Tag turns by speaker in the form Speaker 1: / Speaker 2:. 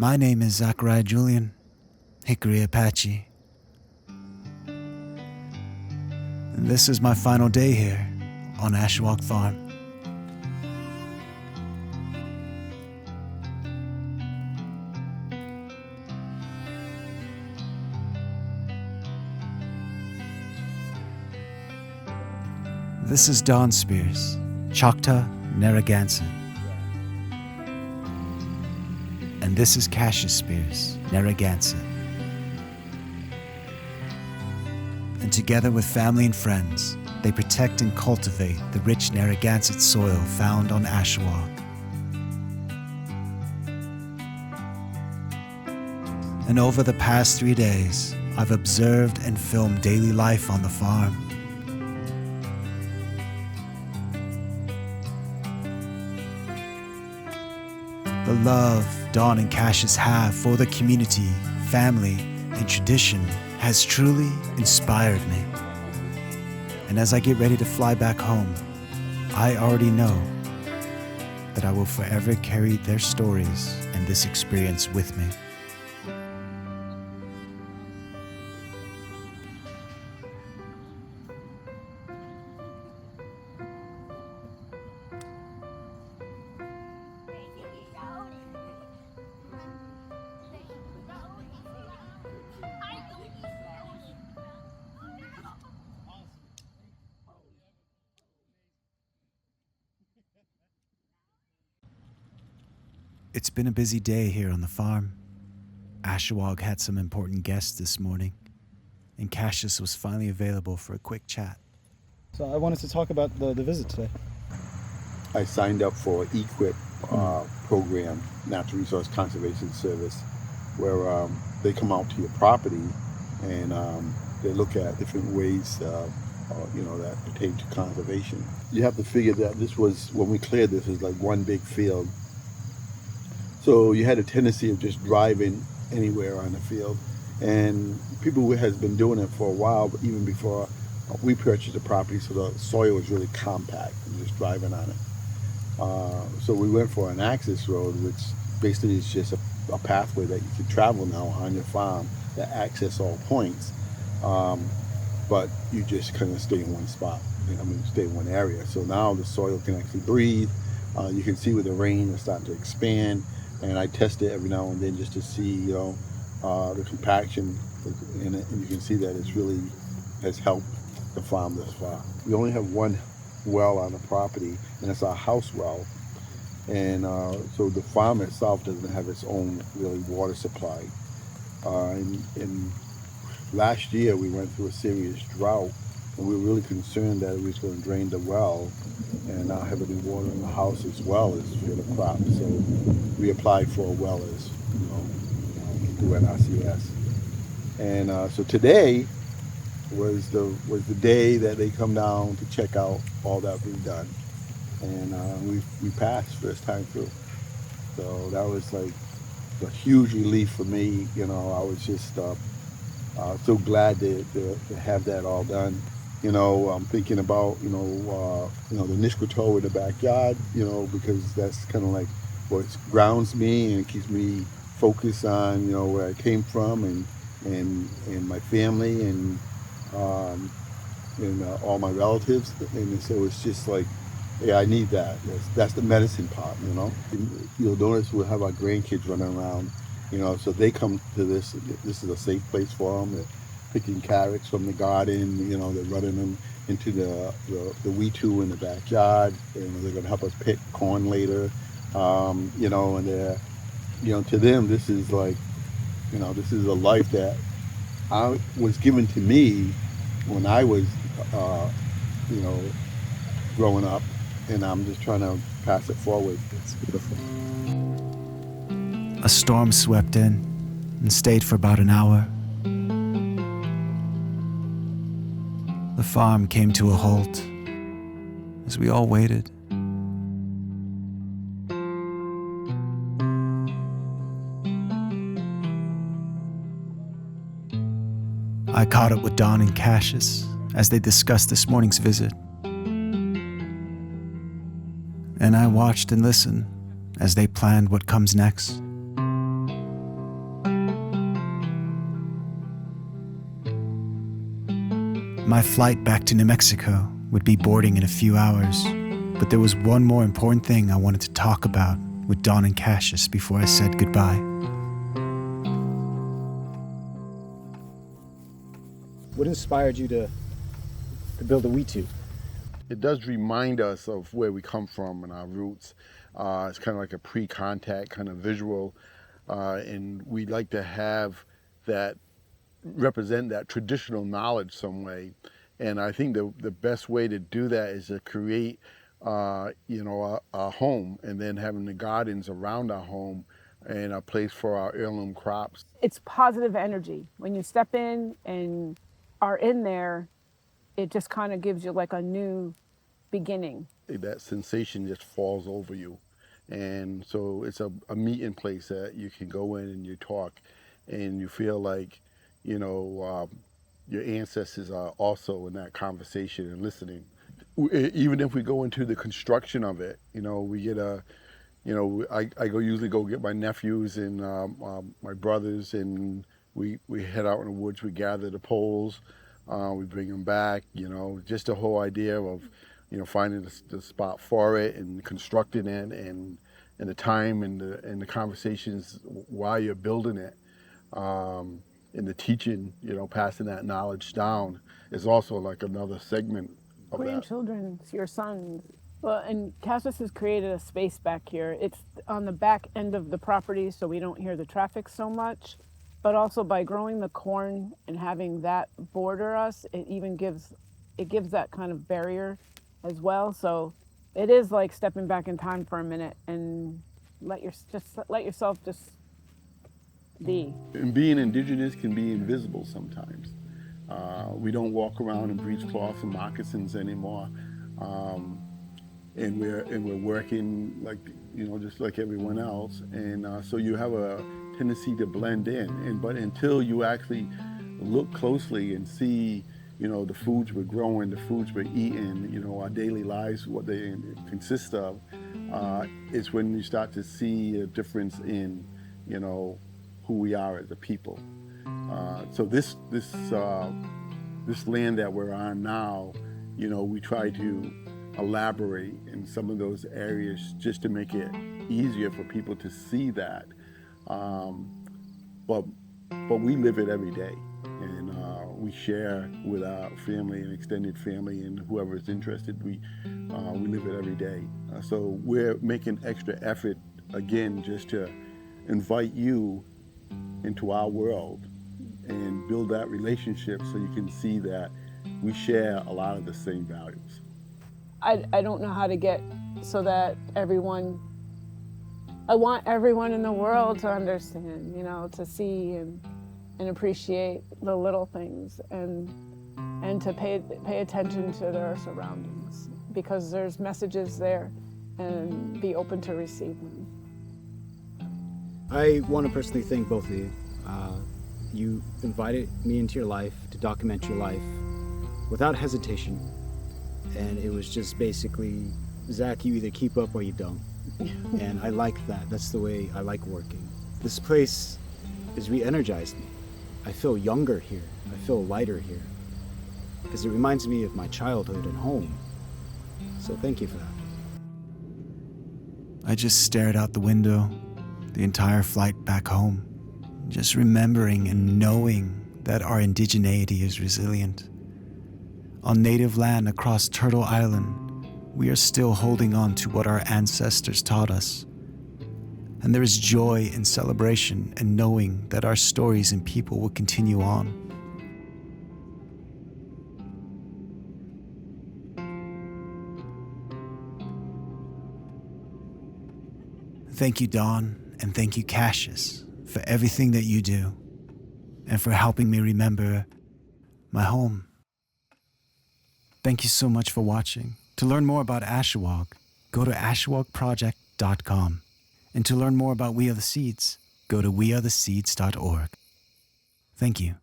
Speaker 1: My name is Zachariah Julian, Hickory Apache. And this is my final day here on Ashawaug Farm. This is Don Spears, Choctaw, Narragansett. And this is Cassius Spears, Narragansett. And together with family and friends, they protect and cultivate the rich Narragansett soil found on Ashawaug. And over the past 3 days, I've observed and filmed daily life on the farm. The love Don and Cassius have for the community, family, and tradition has truly inspired me. And as I get ready to fly back home, I already know that I will forever carry their stories and this experience with me. It's been a busy day here on the farm. Ashawaug had some important guests this morning, and Cassius was finally available for a quick chat.
Speaker 2: So I wanted to talk about the visit today.
Speaker 3: I signed up for EQIP program, Natural Resource Conservation Service, where they come out to your property and they look at different ways that pertain to conservation. You have to figure that this was, when we cleared this, was like one big field. So you had a tendency of just driving anywhere on the field. And people who has been doing it for a while, but even before we purchased the property, so the soil was really compact and just driving on it. So we went for an access road, which basically is just a pathway that you can travel now on your farm that access all points. But you just kind of stay in one spot. Stay in one area. So now the soil can actually breathe. You can see with the rain it's starting to expand. And I test it every now and then just to see, the compaction in it, and you can see that it's really has helped the farm this far. We only have one well on the property, and it's our house well. And so the farm itself doesn't have its own really water supply. And last year we went through a serious drought, and we were really concerned that it was going to drain the well and not have any water in the house as well as for the crop. So we applied for a well as, through NRCS. And so today was the day that they come down to check out all that we've done. And we passed first time through. So that was like a huge relief for me. I was just so glad to have that all done. I'm thinking about, the Nisquatoa in the backyard, because that's kind of like what grounds me and keeps me focused on, where I came from and my family and all my relatives. And so it's just like, yeah, I need that. That's the medicine part, You'll notice we'll have our grandkids running around, so they come to this. This is a safe place for them. They're picking carrots from the garden, they're running them into the weed-two in the backyard, and they're going to help us pick corn later, and they're, to them, this is like, this is a life that was given to me when I was, growing up, and I'm just trying to pass it forward. It's beautiful.
Speaker 1: A storm swept in and stayed for about an hour. The farm came to a halt as we all waited. I caught up with Don and Cassius as they discussed this morning's visit. And I watched and listened as they planned what comes next. My flight back to New Mexico would be boarding in a few hours, but there was one more important thing I wanted to talk about with Don and Cassius before I said goodbye.
Speaker 2: What inspired you to build a wheat tube?
Speaker 3: It does remind us of where we come from and our roots. It's kind of like a pre-contact kind of visual, and we like to have that represent that traditional knowledge some way. And I think the best way to do that is to create, a home, and then having the gardens around our home and a place for our heirloom crops.
Speaker 4: It's positive energy. When you step in and are in there, it just kind of gives you like a new beginning.
Speaker 3: That sensation just falls over you. And so it's a meeting place that you can go in and you talk and you feel like, your ancestors are also in that conversation and listening. Even if we go into the construction of it, we get I usually go get my nephews and my brothers, and we head out in the woods, we gather the poles, we bring them back, just the whole idea of, finding the spot for it and constructing it, and the time and the conversations while you're building it, and the teaching, passing that knowledge down is also like another segment of that.
Speaker 4: Grandchildren, your sons. Well, and Cassius has created a space back here. It's on the back end of the property, so we don't hear the traffic so much. But also by growing the corn and having that border us, it gives that kind of barrier as well. So it is like stepping back in time for a minute and let yourself just be.
Speaker 3: And being indigenous can be invisible sometimes. We don't walk around in breechcloths and moccasins anymore, and we're working like just like everyone else, and so you have a tendency to blend in. But until you actually look closely and see, the foods we're growing, the foods we're eating, our daily lives, what they consist of, it's when you start to see a difference in, who we are as a people. So this land that we're on now, we try to elaborate in some of those areas just to make it easier for people to see that. But we live it every day, and we share with our family and extended family and whoever is interested. We live it every day. So we're making extra effort again just to invite you into our world and build that relationship so you can see that we share a lot of the same values.
Speaker 4: I don't know how to get so that I want everyone in the world to understand, to see and appreciate the little things and to pay attention to their surroundings, because there's messages there, and be open to receive them.
Speaker 2: I want to personally thank both of you. You invited me into your life to document your life without hesitation. And it was just basically, Zach, you either keep up or you don't. And I like that. That's the way I like working. This place has re-energized me. I feel younger here. I feel lighter here. Because it reminds me of my childhood and home. So thank you for that.
Speaker 1: I just stared out the window the entire flight back home, just remembering and knowing that our indigeneity is resilient. On native land across Turtle Island, we are still holding on to what our ancestors taught us. And there is joy and celebration in knowing that our stories and people will continue on. Thank you, Don, and thank you, Cassius, for everything that you do, and for helping me remember my home. Thank you so much for watching. To learn more about Ashawaug, go to ashawaugproject.com. And to learn more about We Are the Seeds, go to wearetheseeds.org. Thank you.